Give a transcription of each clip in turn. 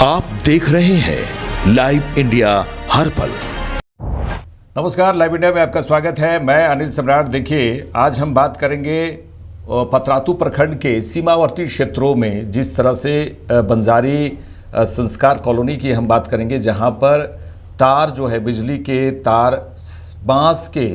आप देख रहे हैं लाइव इंडिया हर पल। नमस्कार, लाइव इंडिया में आपका स्वागत है। मैं अनिल सम्राट। देखिए, आज हम बात करेंगे पतरातू प्रखंड के सीमावर्ती क्षेत्रों में जिस तरह से बंजारी संस्कार कॉलोनी की हम बात करेंगे, जहां पर तार जो है, बिजली के तार बांस के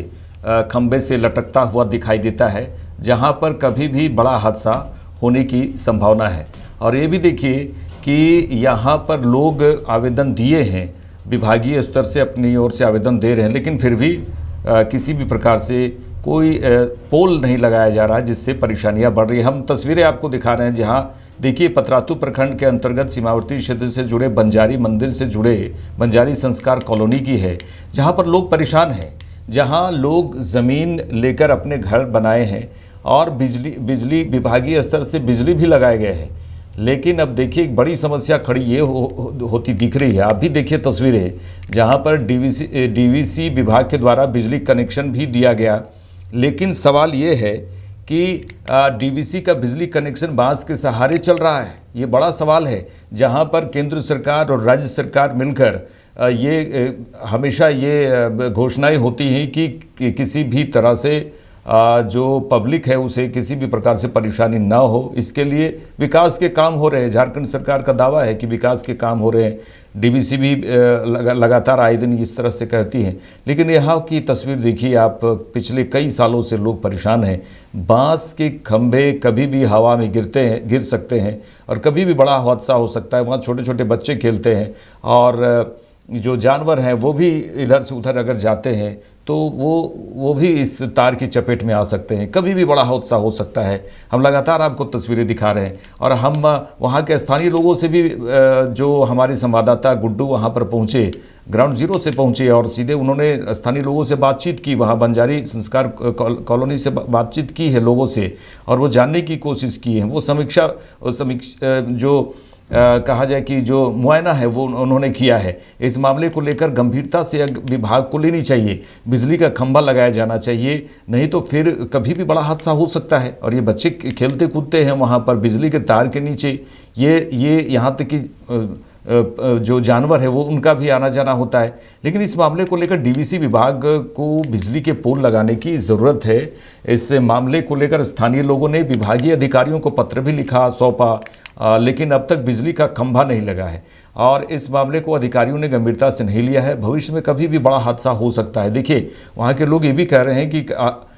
खंबे से लटकता हुआ दिखाई देता है, जहां पर कभी भी बड़ा हादसा होने की संभावना है। और ये भी देखिए कि यहाँ पर लोग आवेदन दिए हैं, विभागीय स्तर से अपनी ओर से आवेदन दे रहे हैं, लेकिन फिर भी किसी भी प्रकार से कोई पोल नहीं लगाया जा रहा है, जिससे परेशानियां बढ़ रही हैं। हम तस्वीरें आपको दिखा रहे हैं, जहां देखिए पतरातू प्रखंड के अंतर्गत सीमावर्ती क्षेत्र से जुड़े बंजारी मंदिर से जुड़े बंजारी संस्कार कॉलोनी की है, जहां पर लोग परेशान हैं, जहां लोग ज़मीन लेकर अपने घर बनाए हैं और बिजली विभागीय स्तर से बिजली भी लगाए गए हैं। लेकिन अब देखिए एक बड़ी समस्या खड़ी ये होती दिख रही है। आप भी देखिए तस्वीरें, जहां पर डीवीसी विभाग के द्वारा बिजली कनेक्शन भी दिया गया, लेकिन सवाल ये है कि डीवीसी का बिजली कनेक्शन बांस के सहारे चल रहा है। ये बड़ा सवाल है, जहां पर केंद्र सरकार और राज्य सरकार मिलकर ये हमेशा ये घोषणाएं होती हैं कि किसी भी तरह से जो पब्लिक है उसे किसी भी प्रकार से परेशानी ना हो, इसके लिए विकास के काम हो रहे हैं। झारखंड सरकार का दावा है कि विकास के काम हो रहे हैं। डीवीसी भी लगातार आए दिन इस तरह से कहती हैं, लेकिन यहाँ की तस्वीर देखिए आप। पिछले कई सालों से लोग परेशान हैं। बांस के खंभे कभी भी हवा में गिर सकते हैं और कभी भी बड़ा हादसा हो सकता है। वहाँ छोटे छोटे बच्चे खेलते हैं और जो जानवर हैं वो भी इधर से उधर अगर जाते हैं तो वो भी इस तार की चपेट में आ सकते हैं। कभी भी बड़ा हादसा हो सकता है। हम लगातार आपको तस्वीरें दिखा रहे हैं और हम वहाँ के स्थानीय लोगों से भी, जो हमारे संवाददाता गुड्डू वहाँ पर पहुँचे, ग्राउंड जीरो से पहुँचे और सीधे उन्होंने स्थानीय लोगों से बातचीत की। वहाँ बंजारी संस्कार कॉलोनी से बातचीत की है लोगों से और वो जानने की कोशिश की है। वो समीक्षा जो कहा जाए कि जो मुआयना है वो उन्होंने किया है। इस मामले को लेकर गंभीरता से विभाग को लेनी चाहिए। बिजली का खंभा लगाया जाना चाहिए, नहीं तो फिर कभी भी बड़ा हादसा हो सकता है। और ये बच्चे खेलते कूदते हैं वहाँ पर बिजली के तार के नीचे। ये यहाँ तक कि जो जानवर है वो उनका भी आना जाना होता है। लेकिन इस मामले को लेकर डीवीसी विभाग को बिजली के पोल लगाने की ज़रूरत है। इस मामले को लेकर स्थानीय लोगों ने विभागीय अधिकारियों को पत्र भी लिखा, सौंपा, लेकिन अब तक बिजली का खंभा नहीं लगा है और इस मामले को अधिकारियों ने गंभीरता से नहीं लिया है। भविष्य में कभी भी बड़ा हादसा हो सकता है। देखिए, वहाँ के लोग ये भी कह रहे हैं कि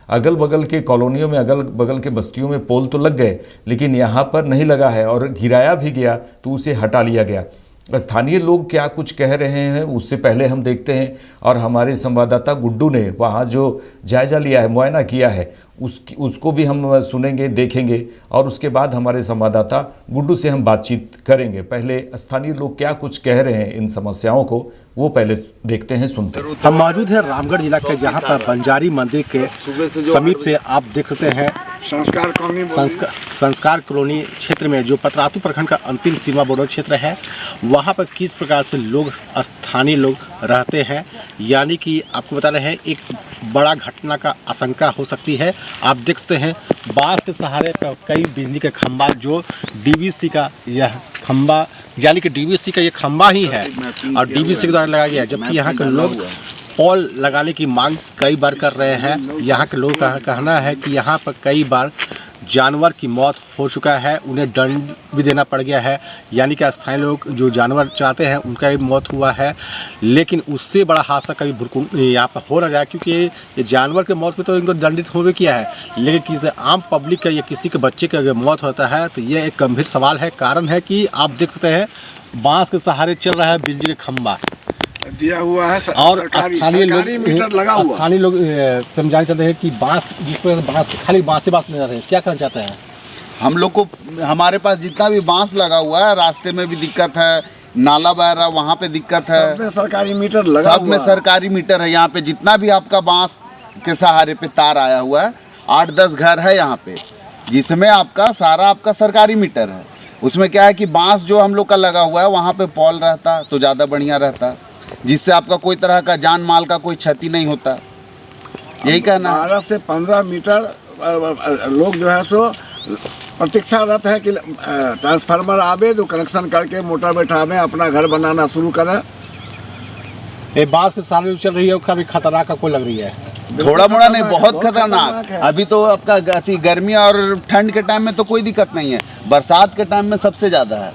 अगल बगल के कॉलोनियों में, अगल बगल के बस्तियों में पोल तो लग गए, लेकिन यहाँ पर नहीं लगा है और गिराया भी गया तो उसे हटा लिया गया। स्थानीय लोग क्या कुछ कह रहे हैं उससे पहले हम देखते हैं और हमारे संवाददाता गुड्डू ने वहाँ जो जायज़ा लिया है, मुआयना किया है, उसको भी हम सुनेंगे, देखेंगे और उसके बाद हमारे संवाददाता गुड्डू से हम बातचीत करेंगे। पहले स्थानीय लोग क्या कुछ कह रहे हैं इन समस्याओं को, वो पहले देखते हैं, सुनते हैं। हम मौजूद हैं रामगढ़ जिला के, जहां पर बंजारी मंदिर के समीप से आप देख सकते हैं संस्कार कॉलोनी क्षेत्र में, जो पतरातू प्रखंड का अंतिम सीमा बॉर्डर क्षेत्र है, वहां पर किस प्रकार से लोग, स्थानीय लोग रहते हैं। यानी कि आपको बता रहे हैं, एक बड़ा घटना का आशंका हो सकती है। आप देख सकते हैं बांस के सहारे का कई बिजली के खंभा, जो डीवीसी का यह खंभा, यानी कि डीवीसी का ये खंभा ही है और डीवीसी के द्वारा लगाया गया है। जबकि यहाँ के लोग पोल लगाने की मांग कई बार कर रहे हैं। यहाँ के लोगों का कहना है कि यहाँ पर कई बार जानवर की मौत हो चुका है, उन्हें दंड भी देना पड़ गया है। यानी कि स्थानीय लोग जो जानवर चाहते हैं उनका भी मौत हुआ है, लेकिन उससे बड़ा हादसा कभी यहाँ पर हो ना जाए, क्योंकि ये जानवर के मौत पे तो इनको दंडित हो भी किया है, लेकिन किसी आम पब्लिक का या किसी के बच्चे का अगर मौत होता है तो ये एक गंभीर सवाल है। कारण है कि आप देख सकते हैं बांस के सहारे चल रहा है बिजली का खंभा दिया हुआ है और स्थानीय लोग समझाना चाहते हैं कि बांस, जिस पर बांस खाली बांस से बात नहीं रहे, क्या कहना चाहते हैं? हम लोग को, हमारे पास जितना भी बांस लगा हुआ है, रास्ते में भी दिक्कत है, नाला बह रहा वहाँ पे दिक्कत है, सब में सरकारी मीटर लगा, सब में सरकारी मीटर है। यहाँ पे जितना भी आपका बांस के सहारे पे तार आया हुआ है, 8-10 घर है यहाँ पे, जिसमें आपका सारा आपका सरकारी मीटर है। उसमें क्या है कि बांस जो हम लोग का लगा हुआ है, वहाँ पे पोल रहता तो ज़्यादा बढ़िया रहता, जिससे आपका कोई तरह का जान माल का कोई क्षति नहीं होता। यही कहना है। 12 से 15 मीटर लोग जो है सो प्रतीक्षारत है कि ट्रांसफार्मर आवे, जो कनेक्शन करके मोटर बैठावे, अपना घर बनाना शुरू करें। ये बांस के साल चल रही है, काफी खतरनाक आपको लग रही है? थोड़ा मोड़ा नहीं, बहुत खतरनाक। अभी तो आपका गर्मी और ठंड के टाइम में तो कोई दिक्कत नहीं है, बरसात के टाइम में सबसे ज्यादा है।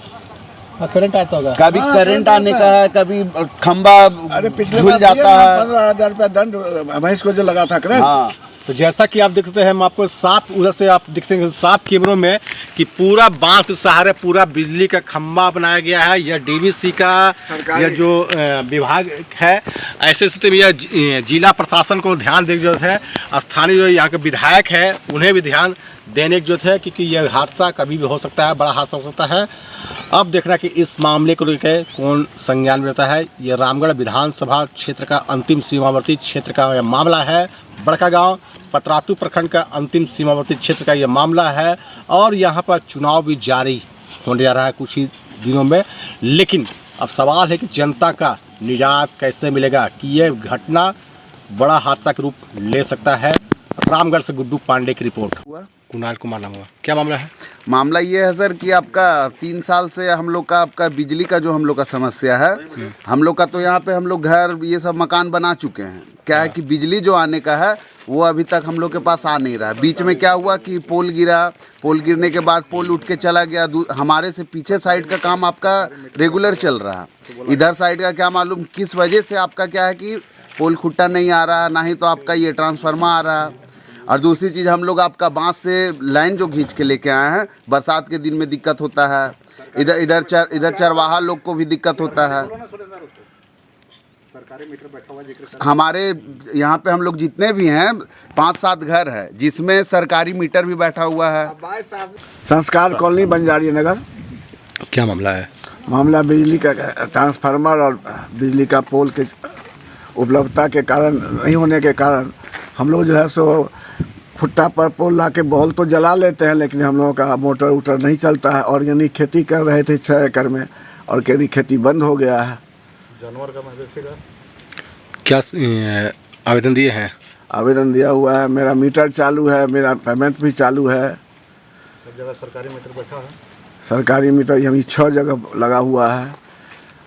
करंट आता होगा, कभी करंट आने का है, कभी खंबा झूल जाता है। 15,000 रुपया दंड भैंस को जो लगा था करंट। हाँ, तो जैसा कि आप देख सकते हैं, हम आपको साफ उधर से आप दिखते हैं साफ कैमरों में कि पूरा बांस के सहारे पूरा बिजली का खंभा बनाया गया है। यह डीवीसी का यह जो विभाग है, ऐसे स्थिति में यह जिला प्रशासन को ध्यान देने की जरूरत है। स्थानीय जो यहाँ के विधायक है उन्हें भी ध्यान देने की जरूरत है, क्योंकि यह हादसा कभी भी हो सकता है, बड़ा हादसा हो सकता है। अब देखना कि इस मामले को लेकर कौन संज्ञान लेता है। यह रामगढ़ विधानसभा क्षेत्र का अंतिम सीमावर्ती क्षेत्र का यह मामला है। बड़कागांव पतरातू प्रखंड का अंतिम सीमावर्ती क्षेत्र का यह मामला है और यहाँ पर चुनाव भी जारी होने जा रहा है कुछ ही दिनों में। लेकिन अब सवाल है कि जनता का निजात कैसे मिलेगा, कि यह घटना बड़ा हादसा के रूप ले सकता है। रामगढ़ से गुड्डू पांडे की रिपोर्ट। कुणाल कुमार नाम हुआ, क्या मामला है? मामला ये है सर कि आपका 3 साल से हम लोग का आपका बिजली का जो हम लोग का समस्या है, हम लोग का तो यहाँ पे हम लोग घर ये सब मकान बना चुके हैं। क्या है कि बिजली जो आने का है वो अभी तक हम लोग के पास आ नहीं रहा। बीच में क्या हुआ कि पोल गिरा, पोल गिरने के बाद पोल उठ के चला गया। हमारे से पीछे साइड का काम आपका रेगुलर चल रहा है, इधर साइड का क्या मालूम किस वजह से आपका क्या है कि पोल खुट्टा नहीं आ रहा, ना ही तो आपका ये ट्रांसफार्मर आ रहा है। और दूसरी चीज़ हम लोग आपका बांस से लाइन जो खींच के लेके आए हैं, बरसात के दिन में दिक्कत होता है। इधर चरवाहा लोग को भी दिक्कत होता है। हमारे यहाँ पे हम लोग जितने भी हैं 5-7 घर है जिसमें सरकारी मीटर भी बैठा हुआ है। संस्कार कॉलोनी बंजारी नगर। क्या मामला है? मामला बिजली का ट्रांसफार्मर और बिजली का पोल के उपलब्धता के कारण नहीं होने के कारण हम लोग जो है सो खुट्टा पर पोल ला के बॉल तो जला लेते हैं, लेकिन हम लोगों का मोटर उटर नहीं चलता है। ऑर्गेनिक खेती कर रहे थे 6 एकड़ में, ऑर्गेनिक खेती बंद हो गया है। जानवर का मवेशी का क्या आवेदन दिए हैं? आवेदन दिया हुआ है, मेरा मीटर चालू है, मेरा पेमेंट भी चालू है। सब जगह सरकारी मीटर बैठा है। सरकारी मीटर यही 6 जगह लगा हुआ है।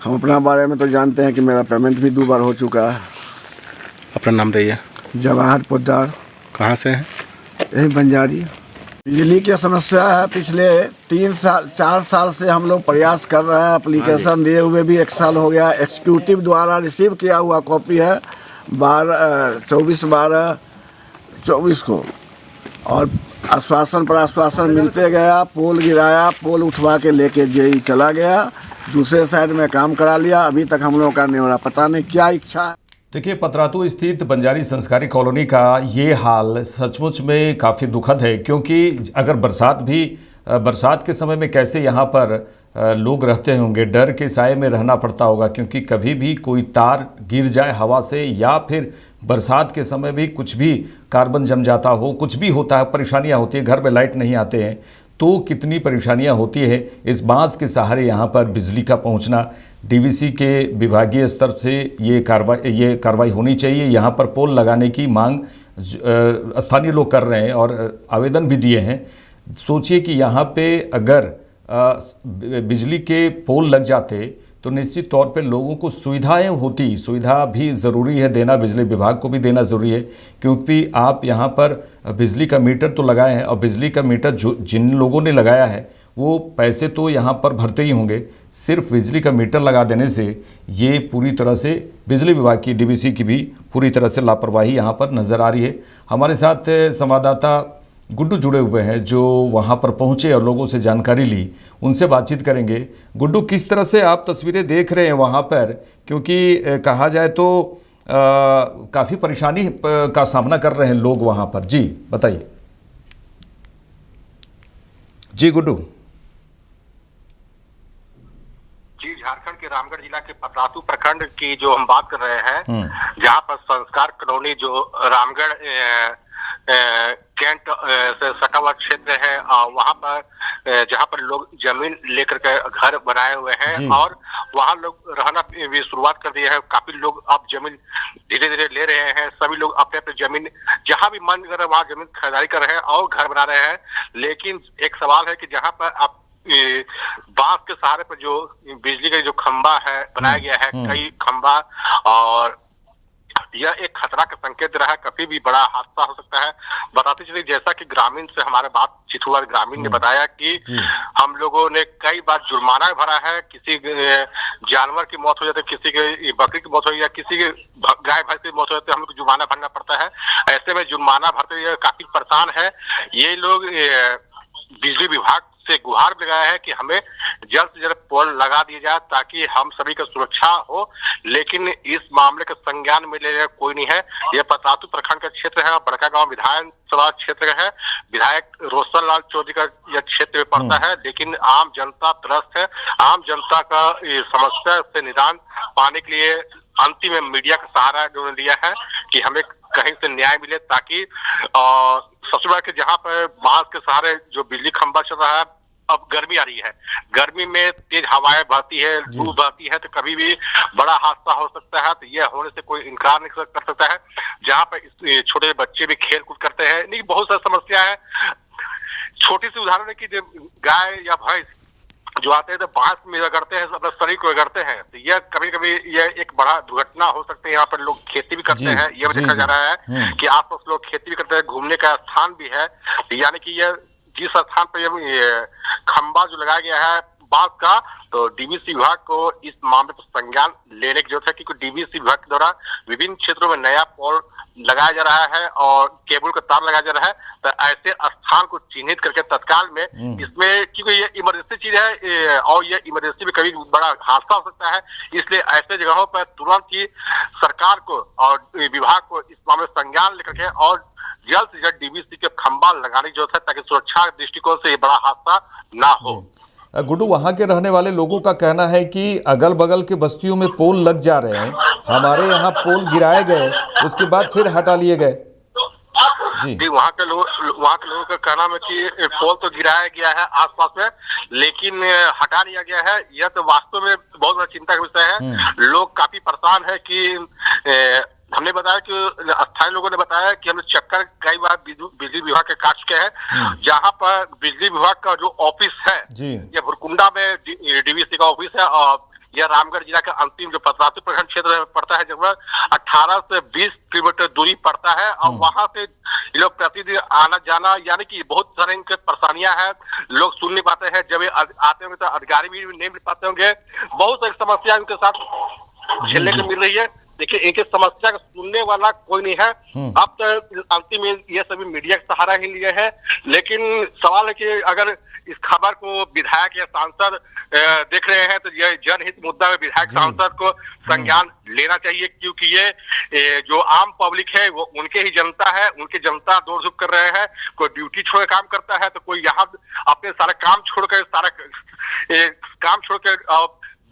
हम अपना बारे में तो जानते हैं कि मेरा पेमेंट भी 2 बार हो चुका है। अपना नाम दीजिए। जवाहर पोद्दार। कहाँ से हैं? यही बंजारी। बिजली की समस्या है, पिछले 4 साल से हम लोग प्रयास कर रहे हैं। एप्लीकेशन दिए हुए भी 1 साल हो गया। एग्जीक्यूटिव द्वारा रिसीव किया हुआ कॉपी है 24/12/24 को, और आश्वासन पर आश्वासन मिलते गया। पोल गिराया, पोल उठवा के लेके जेई चला गया, दूसरे साइड में काम करा लिया। अभी तक हम लोगों का नहीं हो रहा, पता नहीं क्या इच्छा है। देखिए, पतरातू स्थित बंजारी संस्कारी कॉलोनी का ये हाल सचमुच में काफ़ी दुखद है, क्योंकि अगर बरसात के समय में कैसे यहाँ पर लोग रहते होंगे, डर के साए में रहना पड़ता होगा, क्योंकि कभी भी कोई तार गिर जाए हवा से, या फिर बरसात के समय भी कुछ भी कार्बन जम जाता हो, कुछ भी होता है, परेशानियाँ होती है। घर में लाइट नहीं आते हैं तो कितनी परेशानियां होती है। इस बांस के सहारे यहाँ पर बिजली का पहुँचना, डीवीसी के विभागीय स्तर से ये कार्रवाई होनी चाहिए। यहाँ पर पोल लगाने की मांग स्थानीय लोग कर रहे हैं और आवेदन भी दिए हैं। सोचिए कि यहाँ पे अगर बिजली के पोल लग जाते तो निश्चित तौर पे लोगों को सुविधाएं होती। सुविधा भी ज़रूरी है देना, बिजली विभाग को भी देना ज़रूरी है, क्योंकि आप यहाँ पर बिजली का मीटर तो लगाए हैं, और बिजली का मीटर जिन लोगों ने लगाया है वो पैसे तो यहाँ पर भरते ही होंगे। सिर्फ बिजली का मीटर लगा देने से ये पूरी तरह से बिजली विभाग की, डीवीसी की भी पूरी तरह से लापरवाही यहाँ पर नज़र आ रही है। हमारे साथ संवाददाता गुड्डू जुड़े हुए हैं जो वहाँ पर पहुँचे और लोगों से जानकारी ली, उनसे बातचीत करेंगे। गुड्डू, किस तरह से आप तस्वीरें देख रहे हैं वहाँ पर, क्योंकि कहा जाए तो काफ़ी परेशानी का सामना कर रहे हैं लोग वहाँ पर? जी बताइए। जी गुड्डू। जी, झारखंड के रामगढ़ जिला के पतरातू प्रखंड की जो हम बात कर रहे हैं, जहाँ पर संस्कार कॉलोनी जो रामगढ़ कैंट से सटा हुआ क्षेत्र है, वहाँ पर जहाँ पर लोग जमीन लेकर के घर बनाए हुए हैं और वहाँ लोग रहना भी शुरुआत कर दिए हैं। काफी लोग अब जमीन धीरे धीरे ले रहे हैं। सभी लोग अपने अपने जमीन जहाँ भी मन कर रहे हैं वहाँ जमीन खरीदारी कर रहे हैं और घर बना रहे हैं। लेकिन एक सवाल है कि जहाँ पर आप बांस के सहारे पर जो बिजली का जो खंबा है बनाया गया है, कई खंबा, और यह एक खतरा का संकेत रहा है। कभी भी बड़ा हादसा हो सकता है। बताते चलिए, जैसा कि ग्रामीण से हमारे बातचीत हुआ, ग्रामीण ने बताया कि हम लोगों ने कई बार जुर्माना भरा है। किसी जानवर की मौत हो जाती है, किसी की बकरी की मौत हो, या किसी के गाय भैंस की मौत हो जाती है, हम लोग जुर्माना भरना पड़ता है। ऐसे में जुर्माना भरते हुए काफी परेशान है ये लोग। बिजली विभाग से गुहार लगाया है कि हमें जल्द से जल्द पोल लगा दिया जाए ताकि हम सभी का सुरक्षा हो। लेकिन इस मामले का संज्ञान में ले कोई नहीं है। यह पतरातू प्रखंड का क्षेत्र है और बड़कागांव विधानसभा क्षेत्र है। विधायक रोशन लाल चौधरी का यह क्षेत्र में पड़ता है। लेकिन आम जनता त्रस्त है। आम जनता का समस्या से निदान पाने के लिए अंतिम में मीडिया का सहारा जो लिया है कि हमें कहीं से न्याय मिले, ताकि सबसे बड़ा कि जहाँ पर बांस के सहारे जो बिजली खंभा चल रहा है, अब गर्मी आ रही है, गर्मी में तेज हवाएं बहती है, धूप बहती है, तो कभी भी बड़ा हादसा हो सकता है। तो यह होने से कोई इनकार नहीं कर सकता है। जहाँ पर छोटे बच्चे भी खेल कूद करते हैं, नहीं बहुत सारी समस्या है। छोटी सी उदाहरण है कि जब गाय या भैंस जो आते हैं तो बांस में रगड़ते हैं, अपने शरीर को रगड़ते हैं, तो यह कभी कभी यह एक बड़ा दुर्घटना हो सकती है। यहाँ पर लोग खेती भी करते हैं, यह भी देखा जा रहा है कि आसपास लोग खेती भी करते हैं, घूमने का स्थान भी है। यानी कि यह जिस स्थान पर यह खंबा जो लगाया गया है बांस का, तो डीवीसी विभाग को इस मामले पर संज्ञान लेने की जरूरत है, क्योंकि डीवीसी विभाग के द्वारा विभिन्न क्षेत्रों में नया पोल लगाया जा रहा है और केबल का तार लगाया जा रहा है। तो ऐसे स्थान को चिन्हित करके तत्काल में इसमें, क्योंकि ये इमरजेंसी चीज है और ये इमरजेंसी में कभी बड़ा हादसा हो सकता है, इसलिए ऐसे जगहों पर तुरंत ही सरकार को और विभाग को इस मामले में संज्ञान लेकर के और जल्द से जल्द डीवीसी के खंभा लगाने की जरूरत है, ताकि सुरक्षा दृष्टिकोण से ये बड़ा हादसा ना हो। गुड्डू, वहाँ के रहने वाले लोगों का कहना है कि अगल बगल के बस्तियों में पोल लग जा रहे हैं, हमारे यहाँ पोल गिराए गए, उसके बाद फिर हटा लिए गए। जी, वहाँ के लोगों का कहना है कि पोल तो गिराया गया है आसपास में, लेकिन हटा लिया गया है। यह तो वास्तव में बहुत बड़ा चिंता का विषय है। लोग काफी परेशान है कि हमने बताया कि स्थानीय लोगों ने बताया कि हमने चक्कर कई बार बिजली विभाग के काट चुके हैं। जहाँ पर बिजली विभाग का जो ऑफिस है, ये भुरकुंडा में डीवीसी का ऑफिस है और यह रामगढ़ जिला का अंतिम जो पतरातू प्रखंड क्षेत्र में पड़ता है, जब 18 से 20 किलोमीटर दूरी पड़ता है और वहां से लोग प्रतिदिन आना जाना, यानी कि बहुत सारे इनके परेशानियां हैं। लोग सुन नहीं पाते हैं, जब आते होंगे तो अधिकारी भी नहीं मिल पाते होंगे। बहुत सारी समस्या इनके साथ झेलने को मिल रही है। देखिए, इनके समस्या का सुनने वाला कोई नहीं है। अब तो अंतिम में ये सभी मीडिया का सहारा ही लिए हैं। लेकिन सवाल है कि अगर इस खबर को विधायक या सांसद देख रहे हैं तो यह जनहित मुद्दा में विधायक सांसद को संज्ञान लेना चाहिए, क्योंकि ये जो आम पब्लिक है वो उनके ही जनता है, उनके जनता दौड़ धूप कर रहे हैं। कोई ड्यूटी छोड़ काम करता है तो कोई यहाँ अपने सारा काम छोड़कर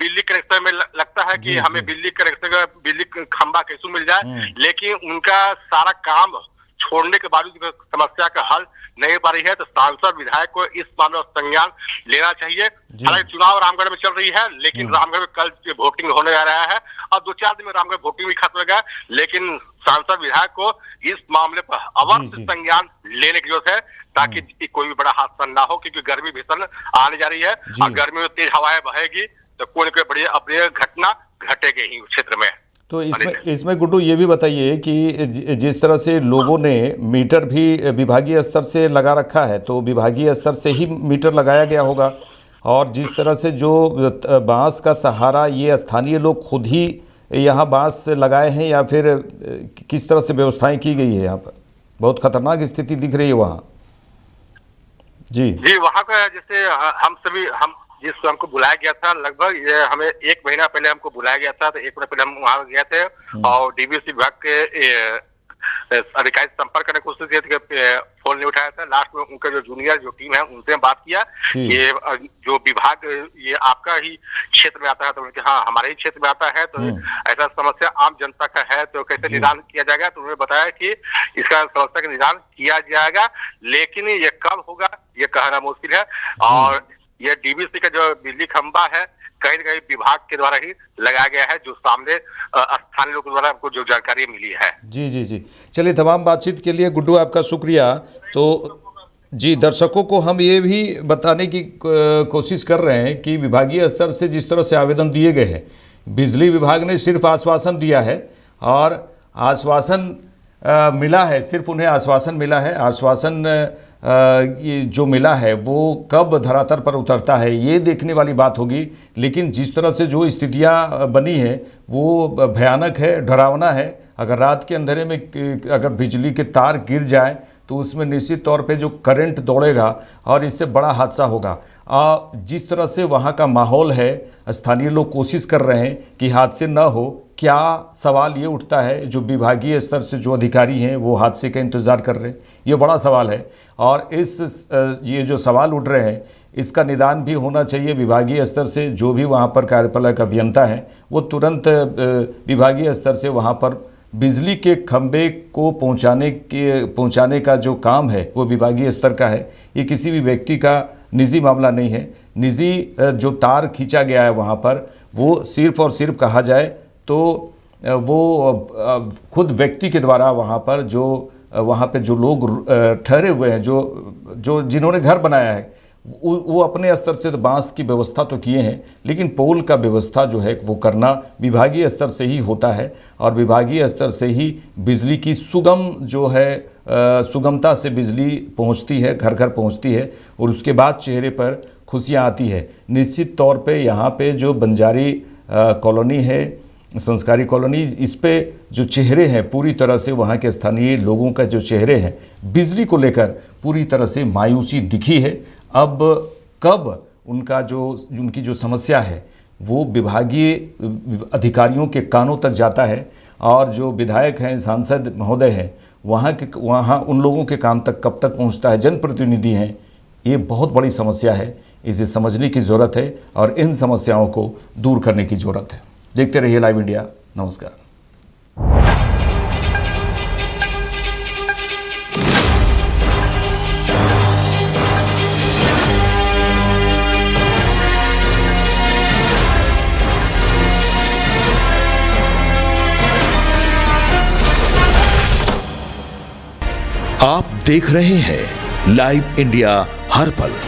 बिजली कनेक्शन में लगता है कि हमें बिजली कनेक्शन बिजली खंबा कैसे मिल जाए, लेकिन उनका सारा काम छोड़ने के बावजूद समस्या का हल नहीं हो पा रही है। तो सांसद विधायक को इस मामले में संज्ञान लेना चाहिए। हालांकि चुनाव रामगढ़ में चल रही है, लेकिन रामगढ़ में कल वोटिंग होने जा रहा है और 2-4 दिन में रामगढ़ वोटिंग भी खत्म हो गया। लेकिन सांसद विधायक को इस मामले पर अवश्य संज्ञान लेने की जरूरत है, ताकि कोई भी बड़ा हादसा ना हो, क्योंकि गर्मी भीषण आने जा रही है और गर्मी में तेज हवाएं बहेगी तो कोई न कोई बड़ी अप्रिय घटना घटेगी ही क्षेत्र में। तो इसमें गुड्डू ये भी बताइए कि जिस तरह से लोगों ने मीटर भी विभागीय स्तर से लगा रखा है, तो विभागीय स्तर से ही मीटर लगाया गया होगा, और जिस तरह से जो बांस का सहारा ये स्थानीय लोग खुद ही यहाँ बांस लगाए हैं, या फिर किस तरह से व्यवस्थाएं की गई है? यहाँ पर बहुत खतरनाक स्थिति दिख रही है वहाँ। जी, वहाँ का जैसे हम जिस हमको बुलाया गया था, लगभग हमें 1 महीना पहले हमको बुलाया गया था, तो 1 महीना पहले हम वहाँ गए थे और डीवीसी विभाग के अधिकारी से संपर्क करने की कोशिश की थी, फोन नहीं उठाया था। लास्ट में उनका जो जूनियर जो टीम है उनसे बात किया, ये जो विभाग ये आपका ही क्षेत्र में आता है, तो उन्होंने हाँ हमारे ही क्षेत्र में आता है, तो ऐसा समस्या आम जनता का है तो कैसे निदान किया जाएगा। तो उन्होंने बताया कि इसका समस्या का निदान किया जाएगा, लेकिन ये कब होगा ये कहना मुश्किल है। और ये डीवीसी का जो बिजली खंभा है कहीं न कहीं विभाग के द्वारा ही लगाया गया है, जो सामने स्थानीय लोगों द्वारा हमको जो जानकारी मिली है। जी जी जी, चलिए तमाम बातचीत के लिए गुड्डू आपका शुक्रिया। तो जी, दर्शकों को हम ये भी बताने की कोशिश कर रहे हैं कि विभागीय स्तर से जिस तरह से आवेदन दिए गए हैं, बिजली विभाग ने सिर्फ आश्वासन दिया है और आश्वासन मिला है, सिर्फ उन्हें आश्वासन मिला है। आश्वासन ये जो मिला है वो कब धरातल पर उतरता है ये देखने वाली बात होगी। लेकिन जिस तरह से जो स्थितियां बनी है वो भयानक है, डरावना है। अगर रात के अंधेरे में अगर बिजली के तार गिर जाए तो उसमें निश्चित तौर पे जो करंट दौड़ेगा और इससे बड़ा हादसा होगा। जिस तरह से वहाँ का माहौल है, स्थानीय लोग कोशिश कर रहे हैं कि हादसे न हो। क्या सवाल ये उठता है, जो विभागीय स्तर से जो अधिकारी हैं वो हादसे का इंतज़ार कर रहे हैं, ये बड़ा सवाल है। और ये जो सवाल उठ रहे हैं इसका निदान भी होना चाहिए विभागीय स्तर से। जो भी वहाँ पर कार्यपालक अभियंता हैं वो तुरंत विभागीय स्तर से वहाँ पर बिजली के खंभे को पहुंचाने का जो काम है वो विभागीय स्तर का है। ये किसी भी व्यक्ति का निजी मामला नहीं है। निजी जो तार खींचा गया है वहाँ पर वो सिर्फ और सिर्फ कहा जाए तो वो खुद व्यक्ति के द्वारा वहाँ पे जो लोग ठहरे हुए हैं, जो जिन्होंने घर बनाया है वो अपने स्तर से तो बांस की व्यवस्था तो किए हैं, लेकिन पोल का व्यवस्था जो है वो करना विभागीय स्तर से ही होता है। और विभागीय स्तर से ही बिजली की सुगमता से बिजली पहुंचती है, घर घर पहुंचती है और उसके बाद चेहरे पर खुशियां आती है। निश्चित तौर पे यहाँ पे जो बंजारी कॉलोनी है, संस्कारी कॉलोनी, इस पे जो चेहरे हैं पूरी तरह से वहाँ के स्थानीय लोगों का जो चेहरे हैं बिजली को लेकर पूरी तरह से मायूसी दिखी है। अब कब उनकी जो समस्या है वो विभागीय अधिकारियों के कानों तक जाता है और जो विधायक हैं, सांसद महोदय हैं, वहाँ उन लोगों के कान तक कब तक पहुँचता है, जनप्रतिनिधि हैं, ये बहुत बड़ी समस्या है। इसे समझने की ज़रूरत है और इन समस्याओं को दूर करने की ज़रूरत है। देखते रहिए लाइव इंडिया। नमस्कार। आप देख रहे हैं लाइव इंडिया हर पल।